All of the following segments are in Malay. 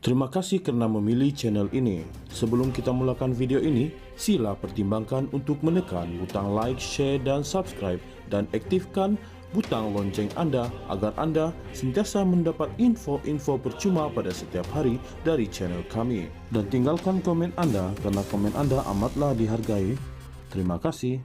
Terima kasih karena memilih channel ini. Sebelum kita mulakan video ini, sila pertimbangkan untuk menekan butang like, share, dan subscribe, dan aktifkan butang lonceng Anda agar Anda sentiasa mendapat info-info percuma pada setiap hari dari channel kami. Dan tinggalkan komen Anda karena komen Anda amatlah dihargai. Terima kasih.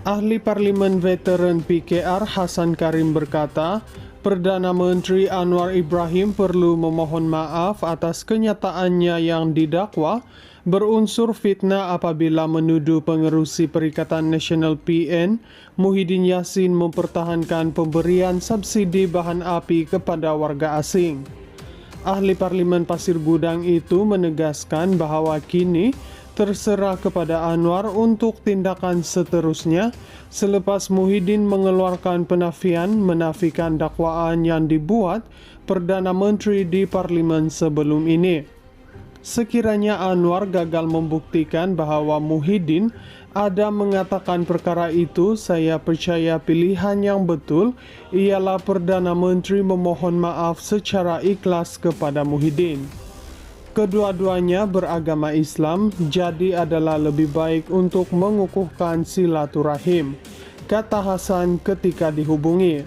Ahli Parlimen Veteran PKR Hasan Karim berkata, Perdana Menteri Anwar Ibrahim perlu memohon maaf atas kenyataannya yang didakwa berunsur fitnah apabila menuduh pengerusi Perikatan Nasional PN, Muhyiddin Yassin mempertahankan pemberian subsidi bahan api kepada warga asing. Ahli Parlimen Pasir Gudang itu menegaskan bahwa kini terserah kepada Anwar untuk tindakan seterusnya selepas Muhyiddin mengeluarkan menafikan dakwaan yang dibuat Perdana Menteri di Parlimen sebelum ini. Sekiranya Anwar gagal membuktikan bahwa Muhyiddin ada mengatakan perkara itu, saya percaya pilihan yang betul ialah Perdana Menteri memohon maaf secara ikhlas kepada Muhyiddin. Kedua-duanya beragama Islam, jadi adalah lebih baik untuk mengukuhkan silaturahim, kata Hasan ketika dihubungi.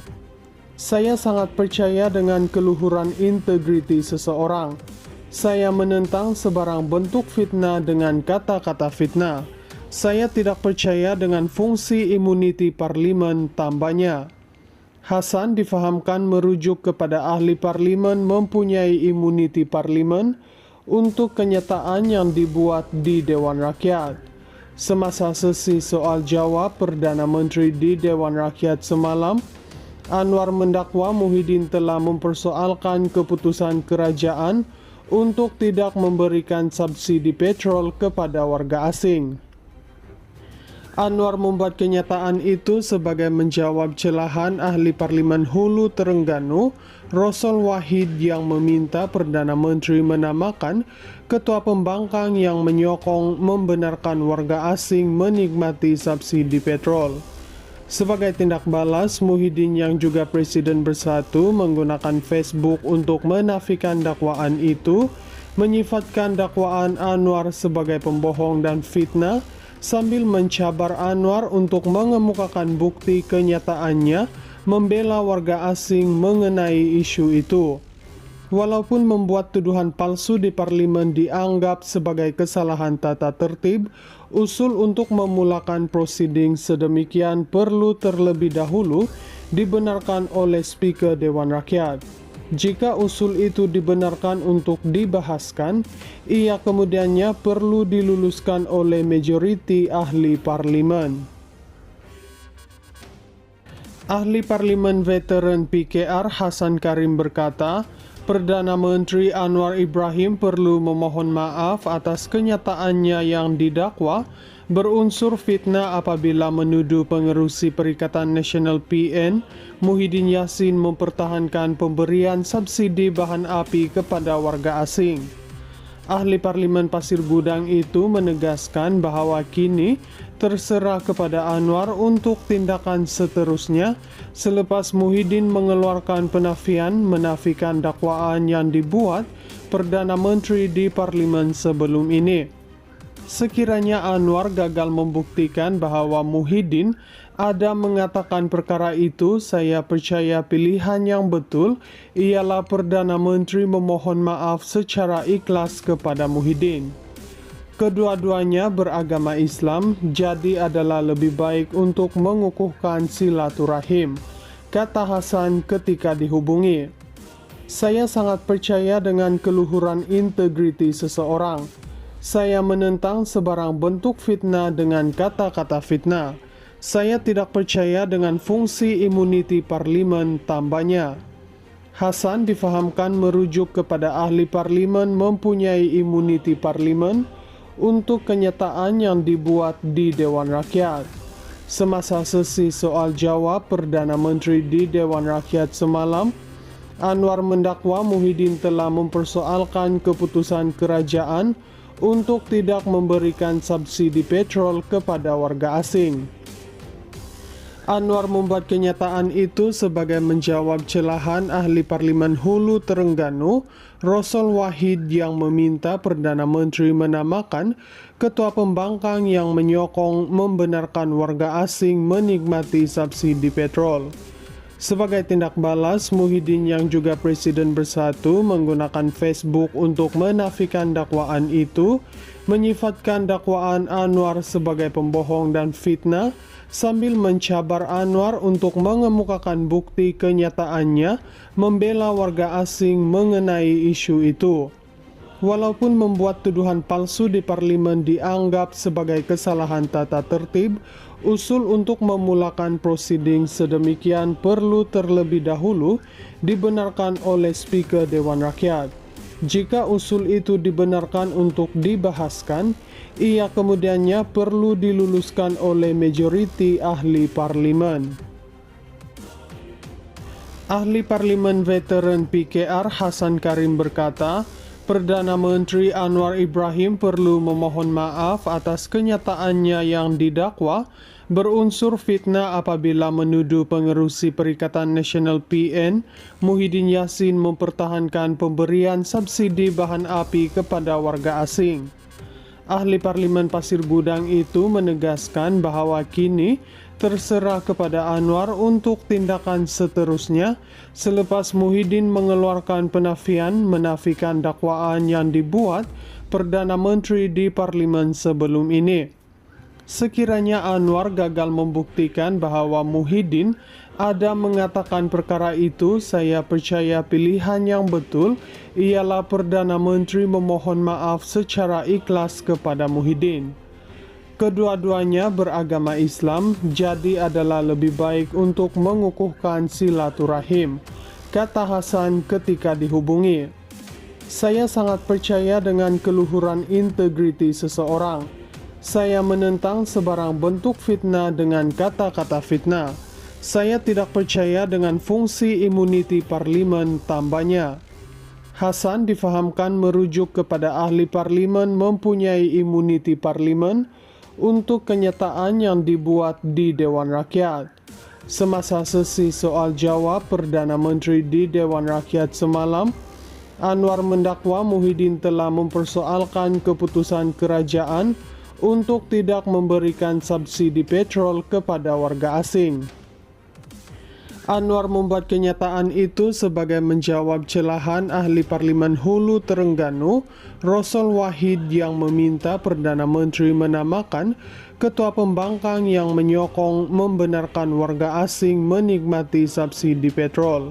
Saya sangat percaya dengan keluhuran integriti seseorang. Saya menentang sebarang bentuk fitnah dengan kata-kata fitnah. Saya tidak percaya dengan fungsi imuniti parlimen, tambahnya. Hasan difahamkan merujuk kepada ahli parlimen mempunyai imuniti parlimen untuk kenyataan yang dibuat di Dewan Rakyat. Semasa sesi soal jawab Perdana Menteri di Dewan Rakyat semalam, Anwar mendakwa Muhyiddin telah mempersoalkan keputusan kerajaan untuk tidak memberikan subsidi petrol kepada warga asing. Anwar membuat kenyataan itu sebagai menjawab celahan ahli Parlimen Hulu Terengganu, Rosol Wahid, yang meminta Perdana Menteri menamakan ketua pembangkang yang menyokong membenarkan warga asing menikmati subsidi petrol. Sebagai tindak balas, Muhyiddin yang juga Presiden Bersatu menggunakan Facebook untuk menafikan dakwaan itu, menyifatkan dakwaan Anwar sebagai pembohong dan fitnah, sambil mencabar Anwar untuk mengemukakan bukti kenyataannya membela warga asing mengenai isu itu. Walaupun membuat tuduhan palsu di parlimen dianggap sebagai kesalahan tata tertib, usul untuk memulakan prosiding sedemikian perlu terlebih dahulu dibenarkan oleh Speaker Dewan Rakyat. Jika usul itu dibenarkan untuk dibahaskan, ia kemudiannya perlu diluluskan oleh majoriti ahli parlimen. Ahli Parlimen Veteran PKR Hasan Karim berkata, Perdana Menteri Anwar Ibrahim perlu memohon maaf atas kenyataannya yang didakwa berunsur fitnah apabila menuduh pengerusi Perikatan Nasional PN, Muhyiddin Yassin mempertahankan pemberian subsidi bahan api kepada warga asing. Ahli Parlimen Pasir Gudang itu menegaskan bahwa kini terserah kepada Anwar untuk tindakan seterusnya selepas Muhyiddin mengeluarkan menafikan dakwaan yang dibuat Perdana Menteri di Parlimen sebelum ini. Sekiranya Anwar gagal membuktikan bahwa Muhyiddin ada mengatakan perkara itu, saya percaya pilihan yang betul ialah Perdana Menteri memohon maaf secara ikhlas kepada Muhyiddin. Kedua-duanya beragama Islam, jadi adalah lebih baik untuk mengukuhkan silaturahim, kata Hasan ketika dihubungi. Saya sangat percaya dengan keluhuran integriti seseorang. Saya menentang sebarang bentuk fitnah dengan kata-kata fitnah. Saya tidak percaya dengan fungsi imuniti parlimen, tambahnya. Hasan difahamkan merujuk kepada ahli parlimen mempunyai imuniti parlimen untuk kenyataan yang dibuat di Dewan Rakyat. Semasa sesi soal jawab Perdana Menteri di Dewan Rakyat semalam, Anwar mendakwa Muhyiddin telah mempersoalkan keputusan kerajaan untuk tidak memberikan subsidi petrol kepada warga asing. Anwar membuat kenyataan itu sebagai menjawab celahan ahli Parlimen Hulu Terengganu, Rosol Wahid, yang meminta Perdana Menteri menamakan ketua pembangkang yang menyokong membenarkan warga asing menikmati subsidi petrol. Sebagai tindak balas, Muhyiddin yang juga Presiden Bersatu menggunakan Facebook untuk menafikan dakwaan itu, menyifatkan dakwaan Anwar sebagai pembohong dan fitnah, sambil mencabar Anwar untuk mengemukakan bukti kenyataannya membela warga asing mengenai isu itu. Walaupun membuat tuduhan palsu di parlimen dianggap sebagai kesalahan tata tertib, usul untuk memulakan prosiding sedemikian perlu terlebih dahulu dibenarkan oleh Speaker Dewan Rakyat. Jika usul itu dibenarkan untuk dibahaskan, ia kemudiannya perlu diluluskan oleh majoriti ahli parlimen. Ahli Parlimen Veteran PKR Hasan Karim berkata, Perdana Menteri Anwar Ibrahim perlu memohon maaf atas kenyataannya yang didakwa berunsur fitnah apabila menuduh pengerusi Perikatan Nasional PN, Muhyiddin Yassin, mempertahankan pemberian subsidi bahan api kepada warga asing. Ahli Parlimen Pasir Gudang itu menegaskan bahawa kini terserah kepada Anwar untuk tindakan seterusnya selepas Muhyiddin mengeluarkan menafikan dakwaan yang dibuat Perdana Menteri di Parlimen sebelum ini. Sekiranya Anwar gagal membuktikan bahawa Muhyiddin ada mengatakan perkara itu, saya percaya pilihan yang betul ialah Perdana Menteri memohon maaf secara ikhlas kepada Muhyiddin. Kedua-duanya beragama Islam, jadi adalah lebih baik untuk mengukuhkan silaturahim, kata Hasan ketika dihubungi. Saya sangat percaya dengan keluhuran integriti seseorang. Saya menentang sebarang bentuk fitnah dengan kata-kata fitnah. Saya tidak percaya dengan fungsi imuniti parlimen, tambahnya. Hasan difahamkan merujuk kepada ahli parlimen mempunyai imuniti parlimen untuk kenyataan yang dibuat di Dewan Rakyat. Semasa sesi soal jawab Perdana Menteri di Dewan Rakyat semalam, Anwar mendakwa Muhyiddin telah mempersoalkan keputusan kerajaan untuk tidak memberikan subsidi petrol kepada warga asing. Anwar membuat kenyataan itu sebagai menjawab celahan ahli Parlimen Hulu Terengganu, Rosol Wahid, yang meminta Perdana Menteri menamakan ketua pembangkang yang menyokong membenarkan warga asing menikmati subsidi petrol.